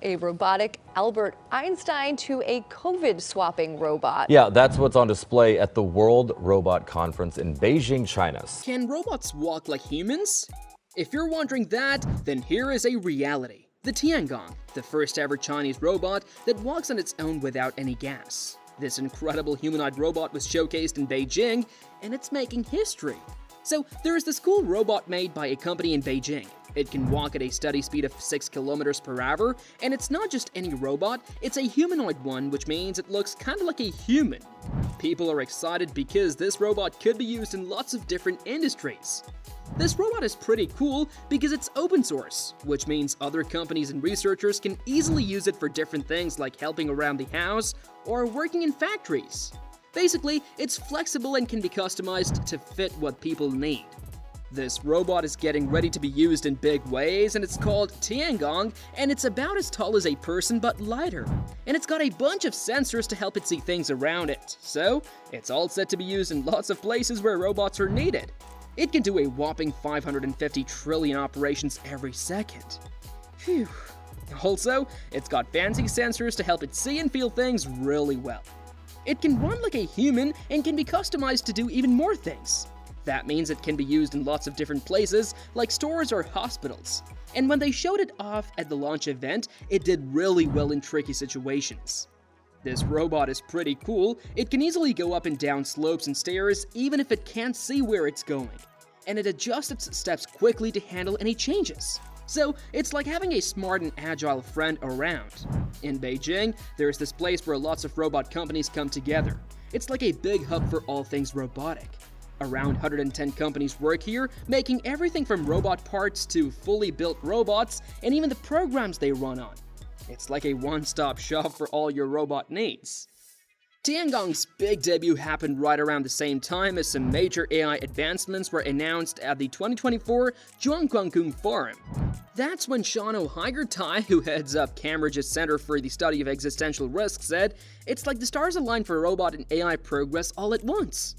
A robotic Albert Einstein to a COVID-swapping robot. Yeah, that's what's on display at the World Robot Conference in Beijing, China. Can robots walk like humans? If you're wondering that, then here is a reality. The Tiangong, the first ever Chinese robot that walks on its own without any gas. This incredible humanoid robot was showcased in Beijing, and it's making history. So, there is this cool robot made by a company in Beijing. It can walk at a steady speed of 6 kilometers per hour, and it's not just any robot, it's a humanoid one, which means it looks kind of like a human. People are excited because this robot could be used in lots of different industries. This robot is pretty cool because it's open source, which means other companies and researchers can easily use it for different things like helping around the house or working in factories. Basically, it's flexible and can be customized to fit what people need. This robot is getting ready to be used in big ways, and it's called Tiangong, and it's about as tall as a person but lighter. And it's got a bunch of sensors to help it see things around it, so it's all set to be used in lots of places where robots are needed. It can do a whopping 550 trillion operations every second. Phew. Also, it's got fancy sensors to help it see and feel things really well. It can run like a human and can be customized to do even more things. That means it can be used in lots of different places, like stores or hospitals. And when they showed it off at the launch event, it did really well in tricky situations. This robot is pretty cool. It can easily go up and down slopes and stairs even if it can't see where it's going. And it adjusts its steps quickly to handle any changes. So, it's like having a smart and agile friend around. In Beijing, there's this place where lots of robot companies come together. It's like a big hub for all things robotic. Around 110 companies work here, making everything from robot parts to fully built robots, and even the programs they run on. It's like a one-stop shop for all your robot needs. Tiangong's big debut happened right around the same time as some major AI advancements were announced at the 2024 Zhongguancun Forum. That's when Shano Haigertai, who heads up Cambridge's Center for the Study of Existential Risk, said, "It's like the stars align for robot and AI progress all at once."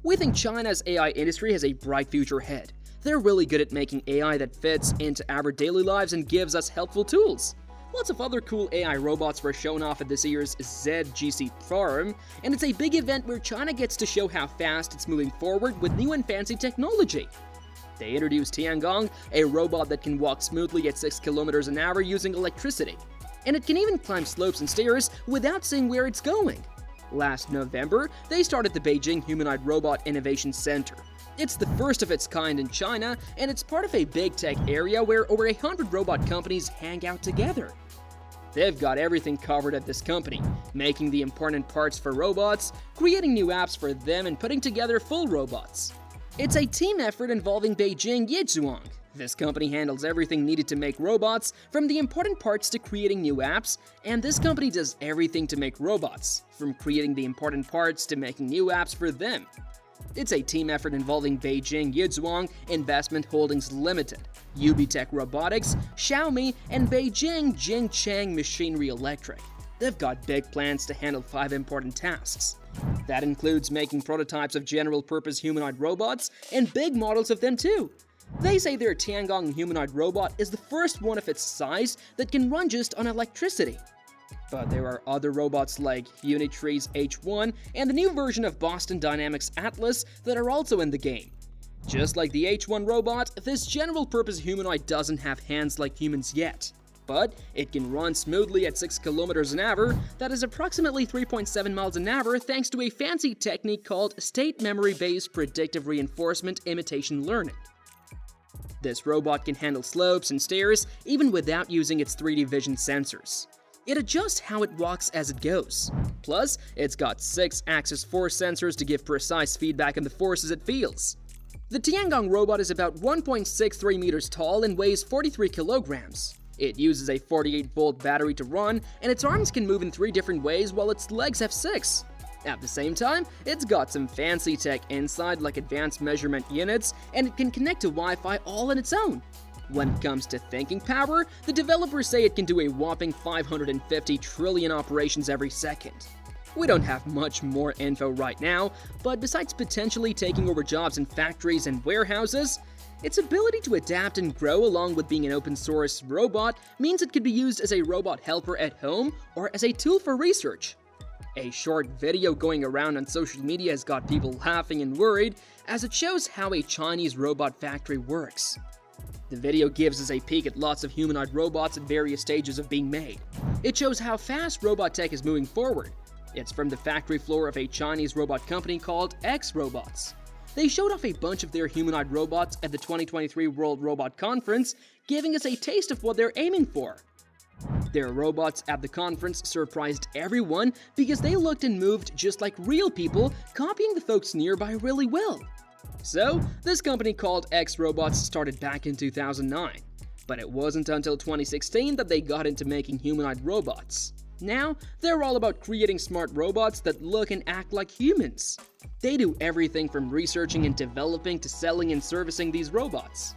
We think China's AI industry has a bright future ahead. They're really good at making AI that fits into our daily lives and gives us helpful tools. Lots of other cool AI robots were shown off at this year's ZGC Forum, and it's a big event where China gets to show how fast it's moving forward with new and fancy technology. They introduced Tiangong, a robot that can walk smoothly at 6 kilometers an hour using electricity. And it can even climb slopes and stairs without seeing where it's going. Last November, they started the Beijing Humanoid Robot Innovation Center. It's the first of its kind in China, and it's part of a big tech area where over 100 robot companies hang out together. They've got everything covered at this company, making the important parts for robots, creating new apps for them, and putting together full robots. It's a team effort involving Beijing Yizhuang. This company handles everything needed to make robots, from the important parts to creating new apps, and this company does everything to make robots, from creating the important parts to making new apps for them. It's a team effort involving Beijing Yizhuang Investment Holdings Limited, UBTech Robotics, Xiaomi, and Beijing Jingcheng Machinery Electric. They've got big plans to handle 5 important tasks. That includes making prototypes of general-purpose humanoid robots and big models of them too. They say their Tiangong humanoid robot is the first one of its size that can run just on electricity. But there are other robots like Unitree's H1 and the new version of Boston Dynamics Atlas that are also in the game. Just like the H1 robot, this general-purpose humanoid doesn't have hands like humans yet. But it can run smoothly at 6 kilometers an hour, that is approximately 3.7 miles an hour, thanks to a fancy technique called state memory-based predictive reinforcement imitation learning. This robot can handle slopes and stairs even without using its 3D vision sensors. It adjusts how it walks as it goes. Plus, it's got 6-axis force sensors to give precise feedback on the forces it feels. The Tiangong robot is about 1.63 meters tall and weighs 43 kilograms. It uses a 48-volt battery to run, and its arms can move in 3 different ways while its legs have 6. At the same time, it's got some fancy tech inside like advanced measurement units, and it can connect to Wi-Fi all on its own. When it comes to thinking power, the developers say it can do a whopping 550 trillion operations every second. We don't have much more info right now, but besides potentially taking over jobs in factories and warehouses, Its ability to adapt and grow along with being an open-source robot means it could be used as a robot helper at home or as a tool for research. A short video going around on social media has got people laughing and worried as it shows how a Chinese robot factory works. The video gives us a peek at lots of humanoid robots at various stages of being made. It shows how fast robot tech is moving forward. It's from the factory floor of a Chinese robot company called X Robots. They showed off a bunch of their humanoid robots at the 2023 World Robot Conference, giving us a taste of what they're aiming for. Their robots at the conference surprised everyone because they looked and moved just like real people, copying the folks nearby really well. So, this company called X Robots started back in 2009, but it wasn't until 2016 that they got into making humanoid robots. Now, they're all about creating smart robots that look and act like humans. They do everything from researching and developing to selling and servicing these robots.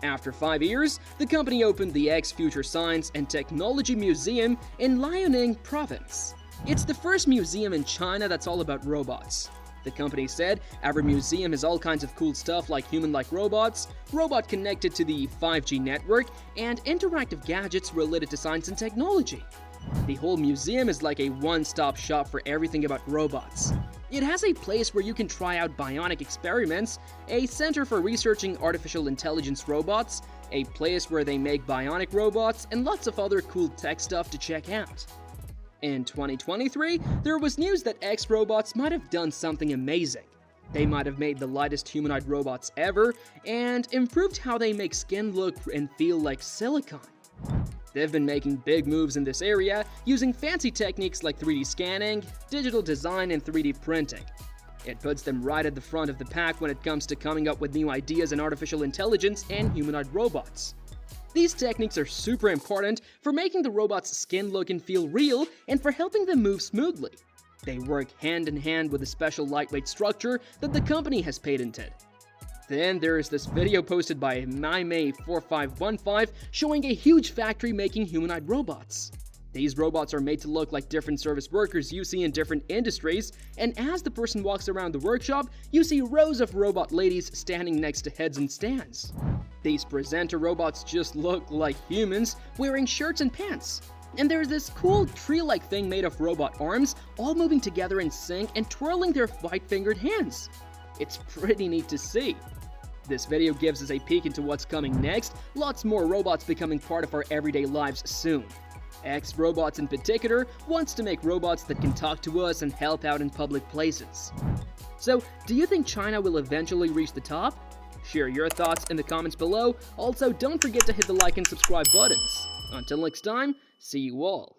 After 5 years, the company opened the X Future Science and Technology Museum in Liaoning Province. It's the first museum in China that's all about robots. The company said every museum has all kinds of cool stuff like human-like robots, robot connected to the 5G network, and interactive gadgets related to science and technology. The whole museum is like a one-stop shop for everything about robots. It has a place where you can try out bionic experiments, a center for researching artificial intelligence robots, a place where they make bionic robots, and lots of other cool tech stuff to check out. In 2023, there was news that X Robots might have done something amazing. They might have made the lightest humanoid robots ever, and improved how they make skin look and feel like silicone. They've been making big moves in this area, using fancy techniques like 3D scanning, digital design, and 3D printing. It puts them right at the front of the pack when it comes to coming up with new ideas in artificial intelligence and humanoid robots. These techniques are super important for making the robot's skin look and feel real, and for helping them move smoothly. They work hand in hand with a special lightweight structure that the company has patented. Then there is this video posted by MyMay4515 showing a huge factory making humanoid robots. These robots are made to look like different service workers you see in different industries, and as the person walks around the workshop, you see rows of robot ladies standing next to heads and stands. These presenter robots just look like humans, wearing shirts and pants. And there's this cool tree-like thing made of robot arms, all moving together in sync and twirling their white-fingered hands. It's pretty neat to see. This video gives us a peek into what's coming next, lots more robots becoming part of our everyday lives soon. X Robots in particular wants to make robots that can talk to us and help out in public places. So, do you think China will eventually reach the top? Share your thoughts in the comments below. Also, don't forget to hit the like and subscribe buttons. Until next time, see you all.